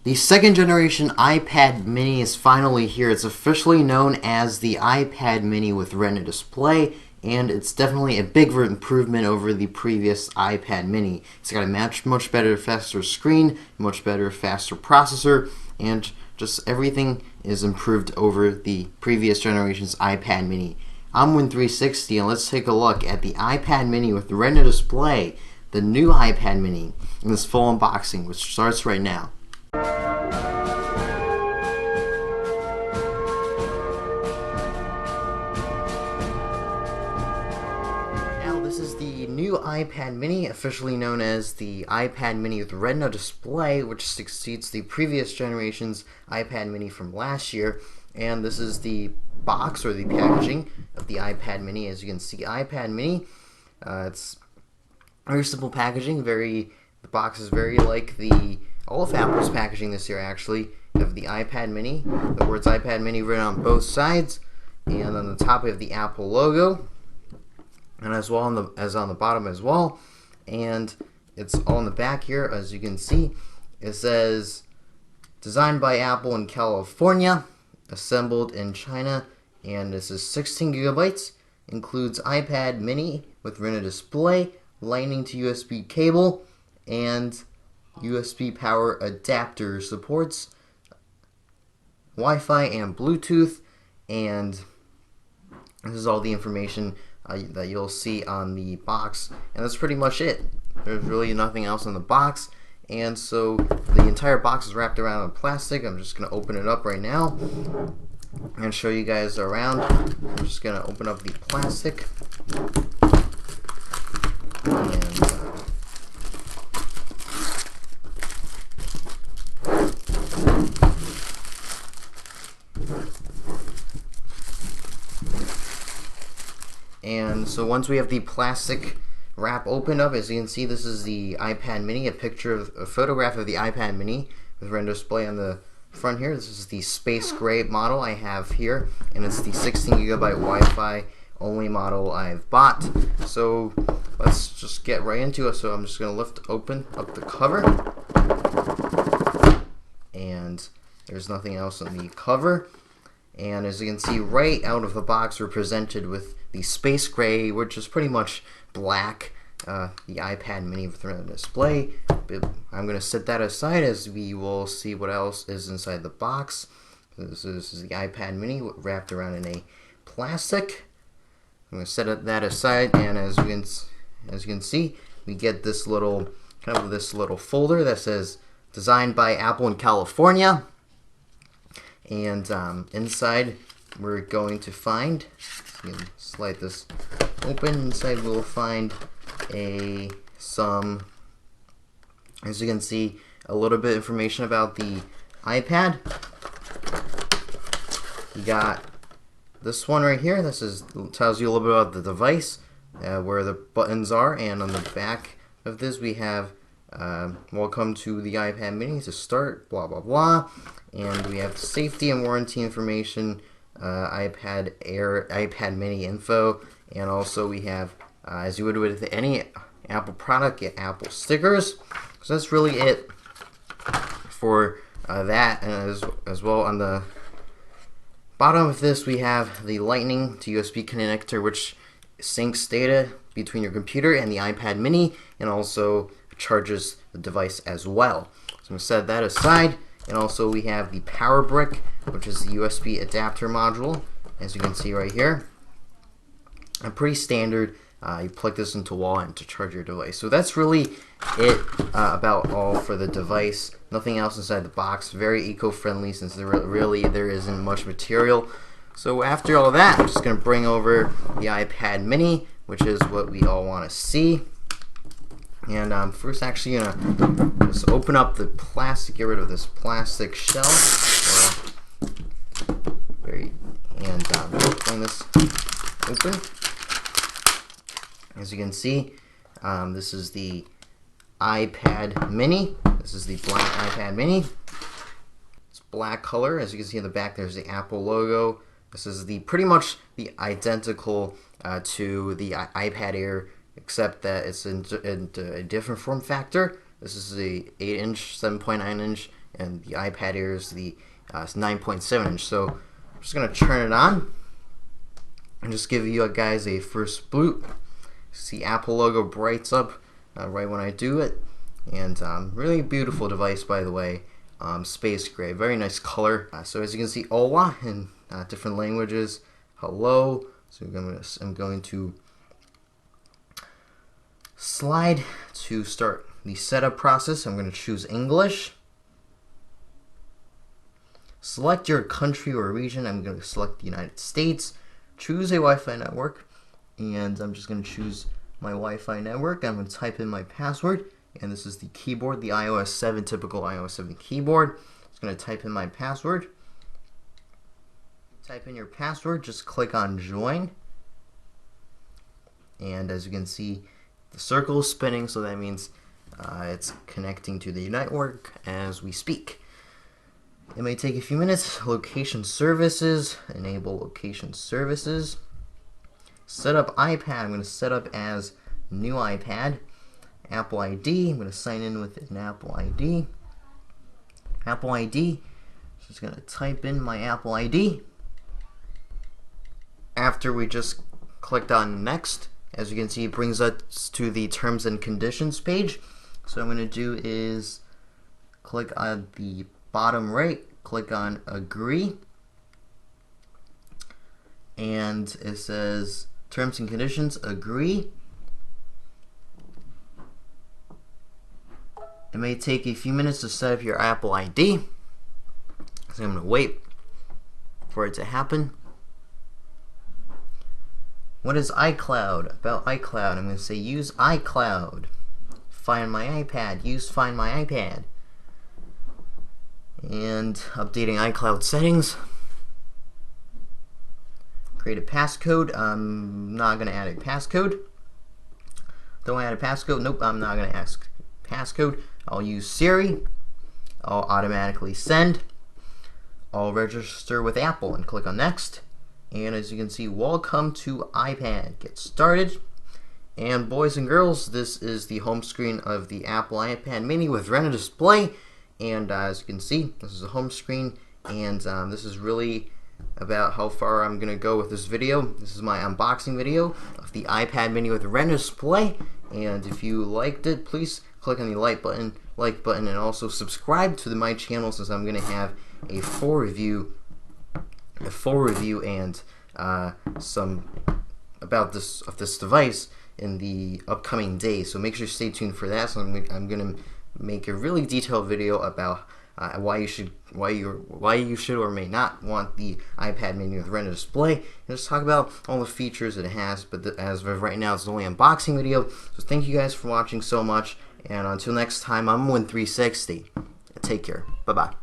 The second generation iPad mini is finally here. It's officially known as the iPad mini with Retina display, and it's definitely a big improvement over the previous iPad mini. It's got a much better, faster screen, much better, faster processor, and just everything is improved over the previous generation's iPad mini. I'm Win360, and let's take a look at the iPad mini with the Retina display, the new iPad mini, in this full unboxing, which starts right now. This is the new iPad mini, officially known as the iPad mini with Retina display, which succeeds the previous generation's iPad mini from last year. And this is the box or the packaging of the iPad mini. As you can see, iPad mini, it's very simple packaging. The box is very like all of Apple's packaging this year, actually. You have the iPad mini, the words iPad mini written on both sides, and on the top we have the Apple logo, and as well as on the bottom as well. And it's all in the back here. As you can see, it says designed by Apple in California, assembled in China, and this is 16 gigabytes. Includes iPad mini with Retina display, lightning to USB cable, and USB power adapter. Supports Wi-Fi and Bluetooth, and this is all the information that you'll see on the box, and that's pretty much it. There's really nothing else in the box, and so the entire box is wrapped around in plastic. I'm just going to open it up right now and show you guys around. I'm just going to open up the plastic, and so once we have the plastic wrap opened up, as you can see, this is the iPad mini, a photograph of the iPad mini with Retina display on the front here. This is the space gray model I have here, and it's the 16 gigabyte Wi-Fi only model I've bought. So let's just get right into it. So I'm just going to open up the cover, and there's nothing else on the cover. And as you can see, right out of the box, we're presented with the space gray, which is pretty much black, the iPad mini with Retina display. But I'm going to set that aside as we will see what else is inside the box. This is the iPad mini wrapped around in a plastic. I'm going to set that aside, and as you can see, we get this little folder that says designed by Apple in California. And inside we're going to find, you can slide this open, inside we'll find some, as you can see, a little bit of information about the iPad. You got this one right here. Tells you a little bit about the device, where the buttons are, and on the back of this we have welcome to the iPad mini to start, blah blah blah. And we have safety and warranty information, iPad Air, iPad mini info, and also we have, as you would with any Apple product, get Apple stickers. So that's really it for that. And as well, on the bottom of this, we have the lightning to USB connector, which syncs data between your computer and the iPad mini, and also charges the device as well. So I'm going to set that aside. And also we have the power brick, which is the USB adapter module, as you can see right here. And pretty standard. You plug this into a wall and to charge your device. So that's really it about all for the device. Nothing else inside the box. Very eco-friendly, since there isn't much material. So after all that, I'm just going to bring over the iPad mini, which is what we all want to see. And I'm first actually going to just open up the plastic, get rid of this plastic shell. And bring this open. As you can see, this is the iPad mini. This is the black iPad mini. It's black color. As you can see in the back, there's the Apple logo. This is pretty much the identical to the iPad Air, except that it's in a different form factor. This is the 8-inch, 7.9-inch and the iPad Air is the 9.7 inch. So I'm just gonna turn it on and just give you guys a first boot. See Apple logo brights up right when I do it, and really beautiful device, by the way. Space gray, very nice color. So as you can see, hola in different languages, hello. So I'm going to slide to start the setup process. I'm going to choose English. Select your country or region. I'm going to select the United States. Choose a Wi-Fi network, and I'm just going to choose my Wi-Fi network. I'm going to type in my password, and this is the keyboard, the iOS 7, typical iOS 7 keyboard. Just going to type in my password. Type in your password, just click on join, and as you can see, the circle is spinning, so that means it's connecting to the network as we speak. It may take a few minutes. Location services, enable location services. Set up iPad, I'm going to set up as new iPad. Apple ID, I'm going to sign in with an Apple ID. Apple ID, just going to type in my Apple ID. After we just clicked on next, as you can see, it brings us to the terms and conditions page. So what I'm going to do is click on the bottom right, click on agree, and it says terms and conditions, agree. It may take a few minutes to set up your Apple ID, so I'm going to wait for it to happen. What is iCloud? About iCloud, I'm going to say use iCloud. Find my iPad, use Find My iPad. And updating iCloud settings. Create a passcode. I'm not going to add a passcode. Don't add a passcode. Nope, I'm not going to ask passcode. I'll use Siri. I'll automatically send. I'll register with Apple and click on next. And as you can see, welcome to iPad. Get started. And boys and girls, this is the home screen of the Apple iPad mini with Retina display. And as you can see, this is a home screen, and this is really about how far I'm going to go with this video. This is my unboxing video of the iPad mini with Retina display. And if you liked it, please click on the like button, and also subscribe to my channel, since I'm going to have a full review and some about this device in the upcoming days. So make sure to stay tuned for that. So I'm going to make a really detailed video about why you should or may not want the iPad mini with Retina display, and just talk about all the features it has. But as of right now, it's only an unboxing video. So thank you guys for watching so much, and until next time, I'm Win360. Take care. Bye bye.